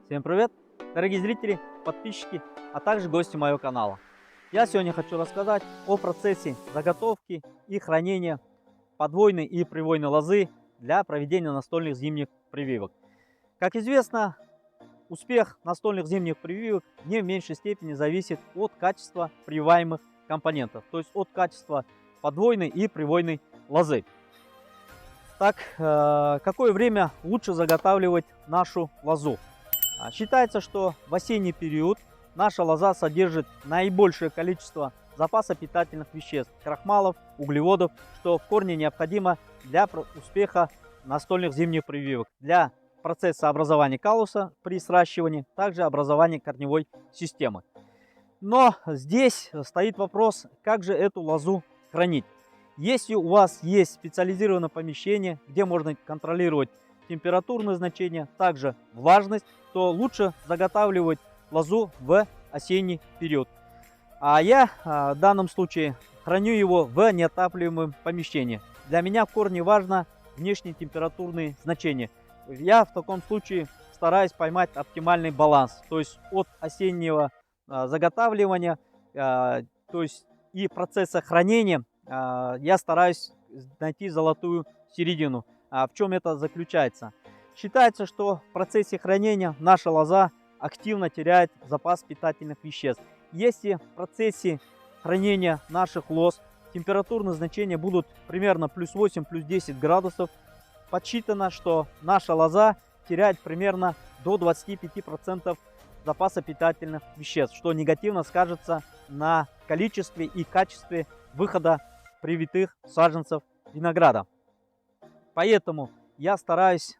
Всем привет, дорогие зрители, подписчики, а также гости моего канала. Я сегодня хочу рассказать о процессе заготовки и хранения подвойной и привойной лозы для проведения настольных зимних прививок. Как известно, успех настольных зимних прививок не в меньшей степени зависит от качества прививаемых компонентов, то есть от качества подвойной и привойной лозы. Так, какое время лучше заготавливать нашу лозу? Считается, что в осенний период наша лоза содержит наибольшее количество запаса питательных веществ, крахмалов, углеводов, что в корне необходимо для успеха настольных зимних прививок, для процесса образования каллуса при сращивании, также образования корневой системы. Но здесь стоит вопрос, как же эту лозу хранить. Если у вас есть специализированное помещение, где можно контролировать температурные значения, также влажность, то лучше заготавливать лозу в осенний период. А я в данном случае храню его в неотапливаемом помещении. Для меня в корне важно внешние температурные значения. Я в таком случае стараюсь поймать оптимальный баланс, то есть от осеннего заготавливания, то есть и процесса хранения я стараюсь найти золотую середину. В чем это заключается? Считается, что в процессе хранения наша лоза активно теряет запас питательных веществ. Если в процессе хранения наших лоз температурные значения будут примерно плюс 8, плюс 10 градусов, подсчитано, что наша лоза теряет примерно до 25% запаса питательных веществ, что негативно скажется на количестве и качестве выхода привитых саженцев винограда. Поэтому я стараюсь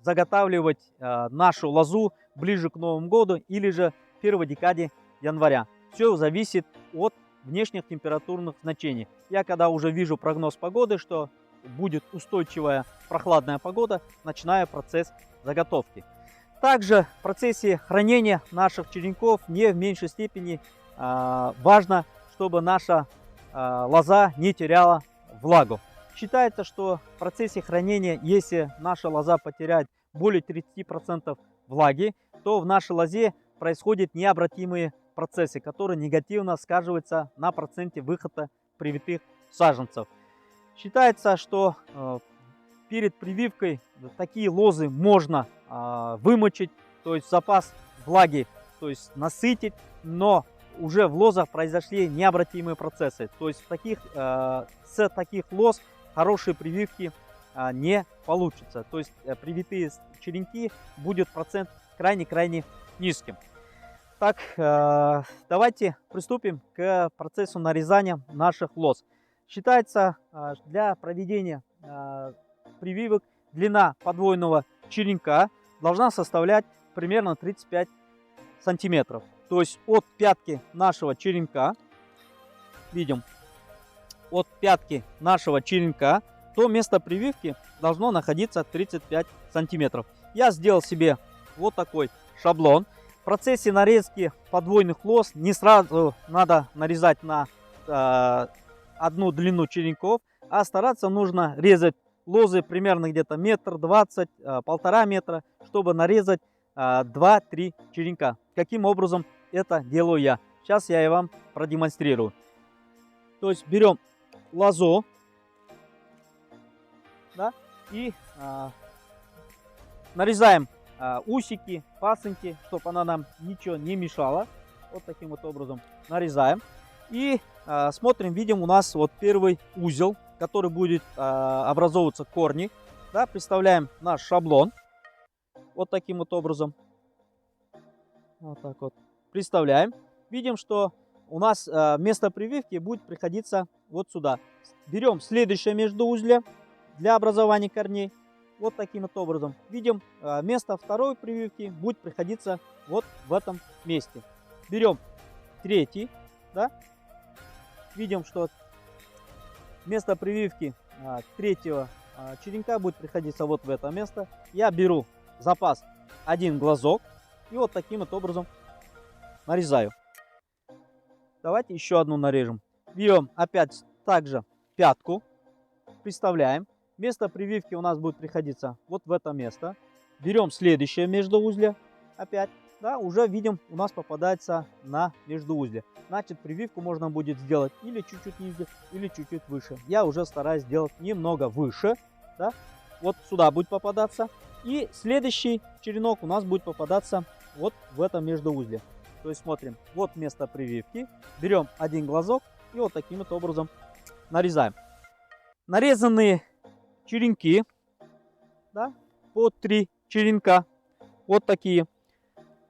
заготавливать нашу лозу ближе к Новому году или же в первой декаде января. Все зависит от внешних температурных значений. Я когда уже вижу прогноз погоды, что будет устойчивая прохладная погода, начинаю процесс заготовки. Также в процессе хранения наших черенков не в меньшей степени важно, чтобы наша лоза не теряла влагу. Считается, что в процессе хранения, если наша лоза потеряет более 30% влаги, то в нашей лозе происходят необратимые процессы, которые негативно сказываются на проценте выхода привитых саженцев. Считается, что перед прививкой такие лозы можно вымочить, то есть запас влаги, то есть насытить, но уже в лозах произошли необратимые процессы. То есть с таких лоз хорошие прививки не получится. То есть привитые черенки будет процент крайне низким. Так, давайте приступим к процессу нарезания наших лоз. Считается, для проведения прививок длина подвойного черенка должна составлять примерно 35 сантиметров. То есть от пятки нашего черенка, видим, от пятки нашего черенка до места прививки должно находиться 35 сантиметров. Я сделал себе вот такой шаблон. В процессе нарезки подвойных лоз не сразу надо нарезать на одну длину черенков, а стараться нужно резать лозы примерно где-то 1,20 м, 1,5 метра, чтобы нарезать 2-3 черенка. Каким образом это делаю я? Сейчас я и вам продемонстрирую. То есть берем лозу, да, и нарезаем усики, пасынки, чтобы она нам ничего не мешала. Вот таким вот образом нарезаем. И смотрим, видим, у нас вот первый узел, который будет образовываться корни. Да, представляем наш шаблон. Вот таким вот образом. Вот так вот. Представляем. Видим, что у нас место прививки будет приходиться вот сюда. Берем следующее междуузле для образования корней. Вот таким вот образом. Видим, место второй прививки будет приходиться вот в этом месте. Берем третий. Да? Видим, что место прививки третьего черенка будет приходиться вот в это место. Я беру запас один глазок и вот таким вот образом нарезаю. Давайте еще одну нарежем. Берем опять также пятку, представляем. Место прививки у нас будет приходиться вот в это место. Берем следующее междуузле, опять, да, уже видим, у нас попадается на междуузле. Значит, прививку можно будет сделать или чуть-чуть ниже, или чуть-чуть выше. Я уже стараюсь сделать немного выше, да, вот сюда будет попадаться. И следующий черенок у нас будет попадаться вот в этом междуузле. То есть смотрим, вот место прививки, берем один глазок и вот таким вот образом нарезаем. Нарезанные черенки, да, по 3 черенка, вот такие.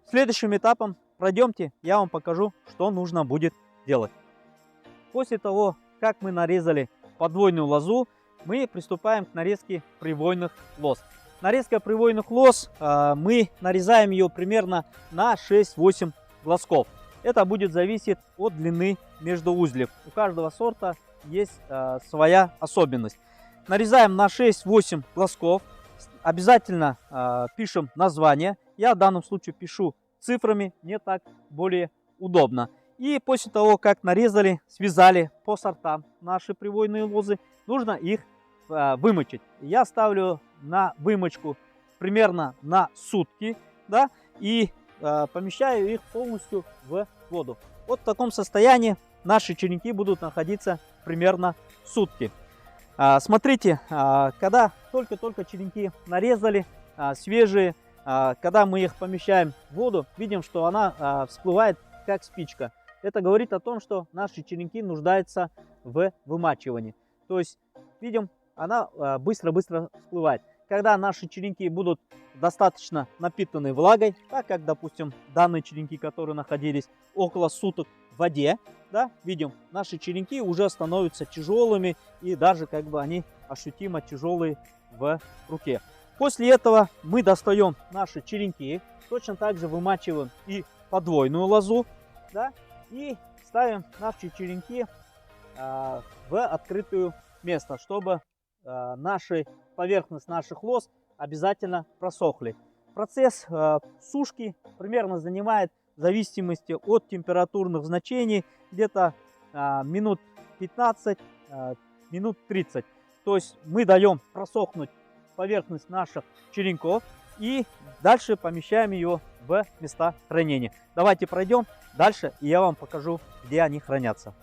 Следующим этапом пройдемте, я вам покажу, что нужно будет делать. После того, как мы нарезали подвойную лозу, мы приступаем к нарезке привойных лоз. Нарезка привойных лоз, мы нарезаем ее примерно на 6-8 глазков. Это будет зависеть от длины междуузлев. У каждого сорта есть своя особенность. Нарезаем на 6-8 глазков. Обязательно пишем название. Я в данном случае пишу цифрами, мне так более удобно. И после того, как нарезали, связали по сортам наши привойные лозы, нужно их вымочить. Я ставлю на вымочку примерно на сутки, да, и помещаю их полностью в воду. Вот в таком состоянии наши черенки будут находиться примерно сутки. Смотрите, когда только-только черенки нарезали, свежие, когда мы их помещаем в воду, видим, что она всплывает как спичка. Это говорит о том, что наши черенки нуждаются в вымачивании. То есть, видим, она быстро-быстро всплывает. Когда наши черенки будут достаточно напитаны влагой, так как, допустим, данные черенки, которые находились около суток в воде, да, видим, наши черенки уже становятся тяжелыми и даже как бы они ощутимо тяжелые в руке. После этого мы достаем наши черенки, точно так же вымачиваем и подвойную лозу, да, и ставим наши черенки в открытое место, чтобы поверхность наших лоз обязательно просохли. Процесс сушки примерно занимает, в зависимости от температурных значений, где-то минут 15, минут 30. То есть мы даем просохнуть поверхность наших черенков и дальше помещаем ее в места хранения. Давайте пройдем дальше, и я вам покажу, где они хранятся.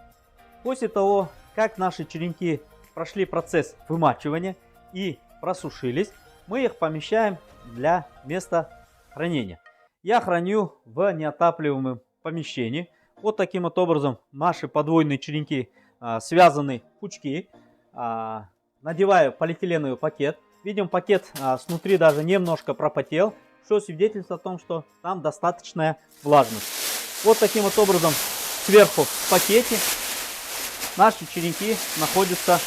После того, как наши черенки прошли процесс вымачивания и просушились, мы их помещаем для места хранения. Я храню в неотапливаемом помещении. Вот таким вот образом наши подвойные черенки связаны в пучки. Надеваю полиэтиленовый пакет. Видим, пакет снутри даже немножко пропотел, что свидетельствует о том, что там достаточная влажность. Вот таким вот образом сверху в пакете наши черенки находятся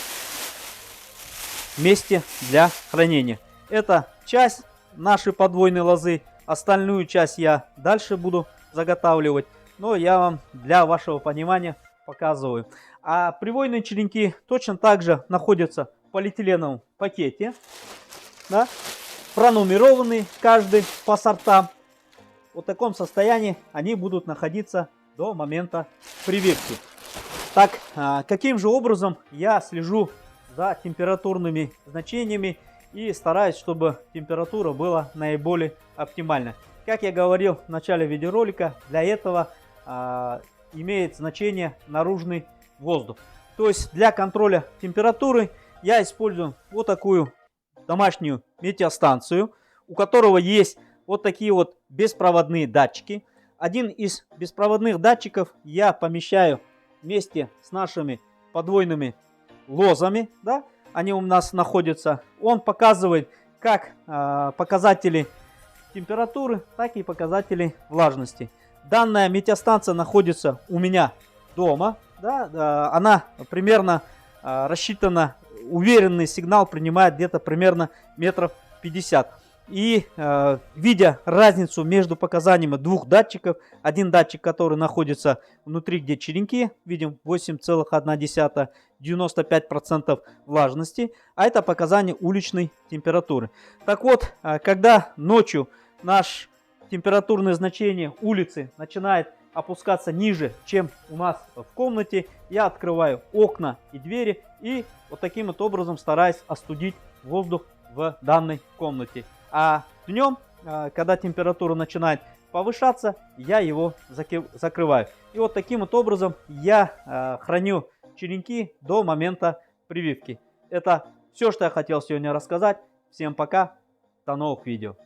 в месте для хранения. Это часть нашей подвойной лозы. Остальную часть я дальше буду заготавливать, но я вам для вашего понимания показываю. А привойные черенки точно так же находятся в полиэтиленовом пакете, да, пронумерованные каждый по сортам. В таком состоянии они будут находиться до момента прививки. Так, каким же образом я слежу за температурными значениями и стараюсь, чтобы температура была наиболее оптимальна. Как я говорил в начале видеоролика, для этого имеет значение наружный воздух. То есть для контроля температуры я использую вот такую домашнюю метеостанцию, у которого есть вот такие вот беспроводные датчики. Один из беспроводных датчиков я помещаю вместе с нашими подвойными лозами, да, они у нас находятся. Он показывает как показатели температуры, так и показатели влажности. Данная метеостанция находится у меня дома, да, она примерно рассчитана, уверенный сигнал принимает где-то примерно метров 50. И видя разницу между показаниями двух датчиков, один датчик, который находится внутри, где черенки, видим 8,1, 95% влажности, а это показание уличной температуры. Так вот, когда ночью наш температурное значение улицы начинает опускаться ниже, чем у нас в комнате, я открываю окна и двери и вот таким вот образом стараюсь остудить воздух в данной комнате. А днем когда температура начинает повышаться, я его закрываю. И вот таким вот образом я храню черенки до момента прививки. Это все, что я хотел сегодня рассказать. Всем пока, до новых видео.